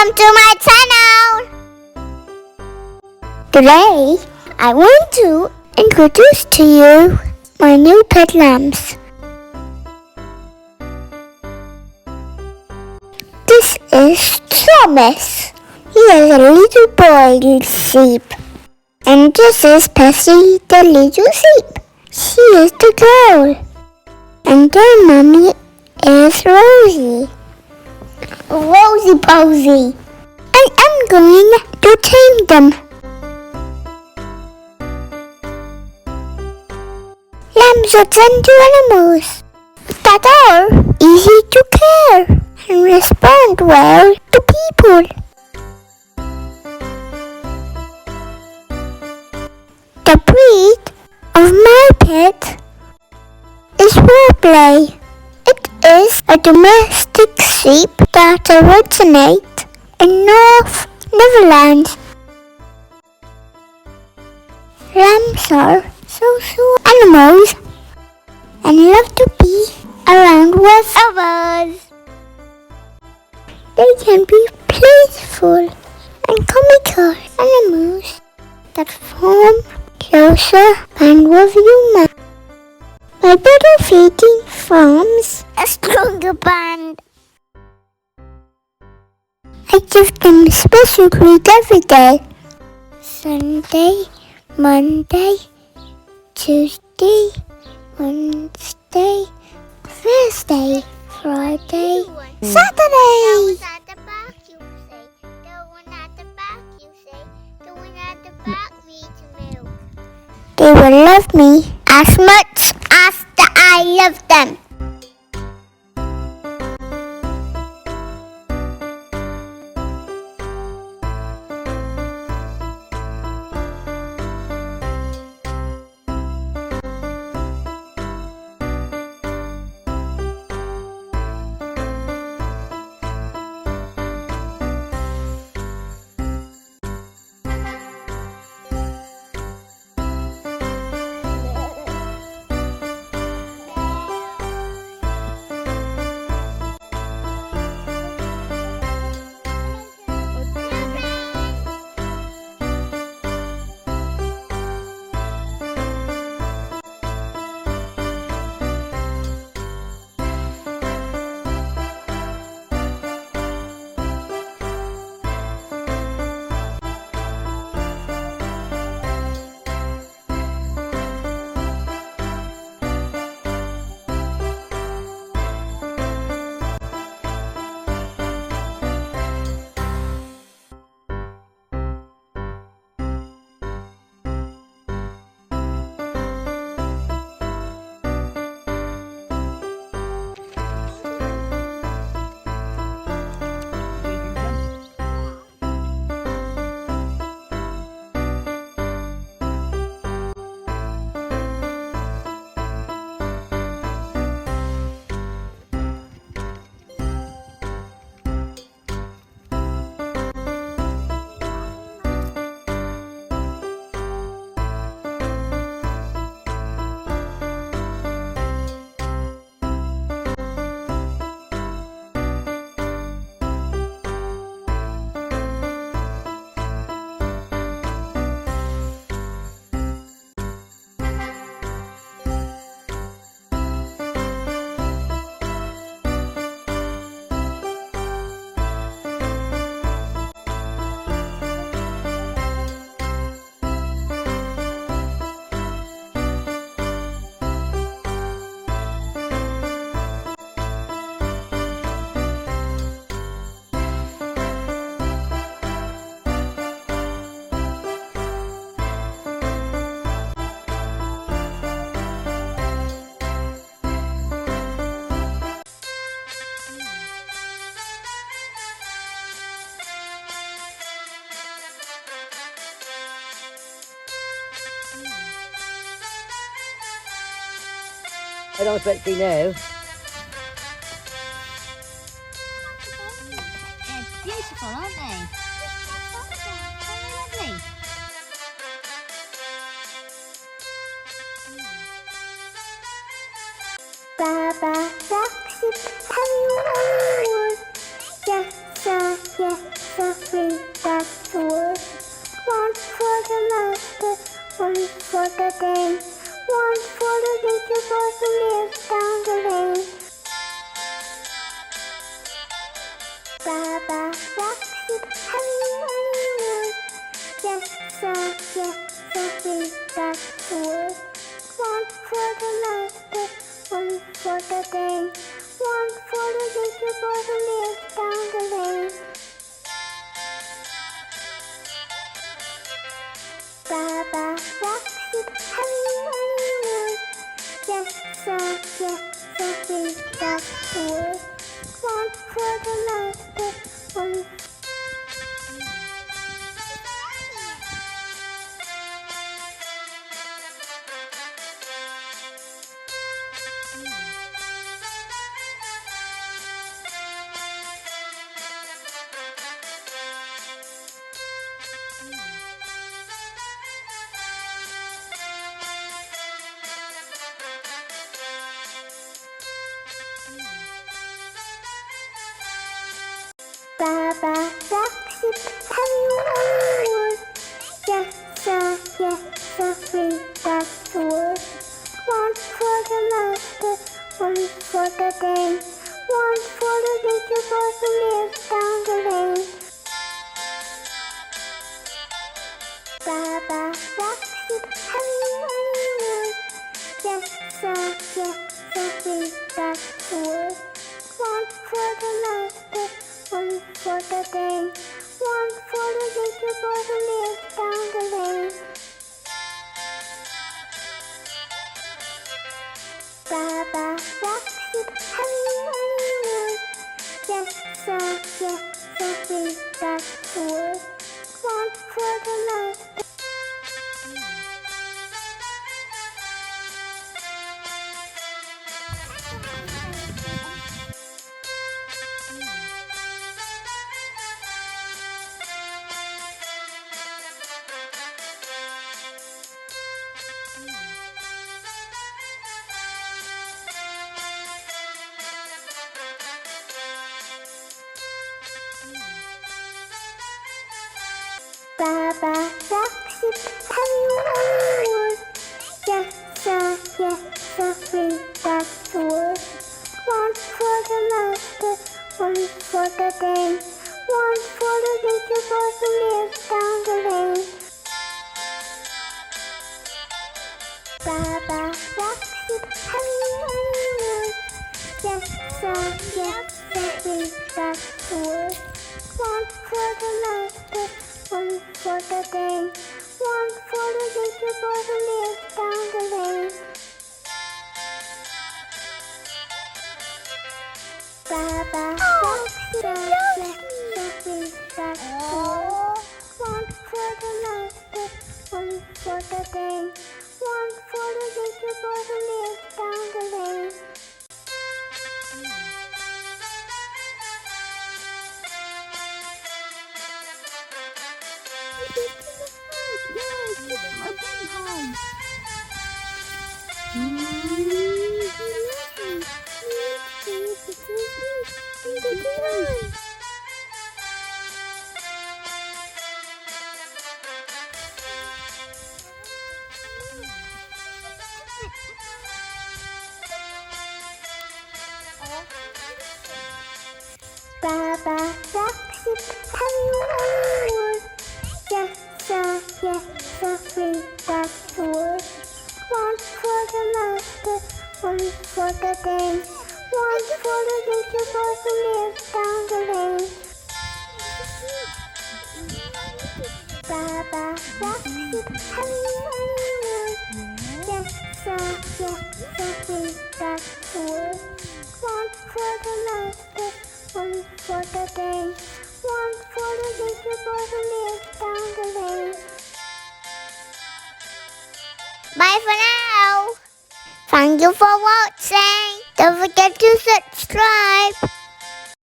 Welcome to my channel! Today, I want to introduce to you my new pet lambs. This is Thomas. He is a little boy sheep. And this is Percy, the little sheep. She is the girl. And their mommy is Rosie. Rosie Posy. And I'm going to tame them. Lambs are gentle animals that are easy to care and respond well to people. The breed of my pet is Zwartbles. It is a domestic sheep that originates in North Netherlands. Lambs are social animals and love to be around with others. They can be playful and comical animals that form closer bond with humans. My bottle feeding forms a stronger bond. I give them special treat every day. Sunday, Monday, Tuesday, Wednesday, Thursday, Friday, Saturday. They will love me as much as I love them. I don't expect to see now. They're beautiful, aren't they? Lovely. Baa Baa Black Sheep, have you any more? Yeah, yeah, yeah. three, that's the word. One for the master, one for the day, one for the little boy who lives down the lane. Baa Baa Black Sheep, have you any wood? Yes, sir, three, that's the word. One for the master, one for the day, one for the little boy who lives down the lane. Baa Baa Black Sheep, have you any wood? Yes, sir, three, that's the word. One for the master, one. Baa Baa Black Sheep, have you any wood? Yes, sir, three, that's the word. One for the master, one for the day, one for the little boy who lives down the lane. Baa Baa Black Sheep, have you any wood? Yes, sir, three, that's the word. One for the master, one for the day, one for the little boy who lives down the lane. Baa Baa Black Sheep, have you any wood? Yes, sir, three, that's the word. One for the master. Baa Baa Black Sheep, have you any wood? Yes, sir, three, that's the word. One for the master, one for the day, one for the little boy who lives down the lane. Baa Baa Black Sheep, have you any wood? Yes, sir, three, that's the word. One for the master, one for the day, one for the little boy who lives down the lane. Baa Baa Black Sheep, three, that's the word. One for the master, one for the day, one for the little boy who lives down the lane. Baa Baa Black Sheep, have you any wood? Yes, sir, three, that's the word. One for the master, one for the day, one for the little boy who lives down the lane. Baa Baa Black Sheep, have you any wood? Yes, sir, three, that's the word. One for the master, one for the day, one for the little boy who lives down the lane. Bye for now. Thank you for watching. Don't forget to subscribe.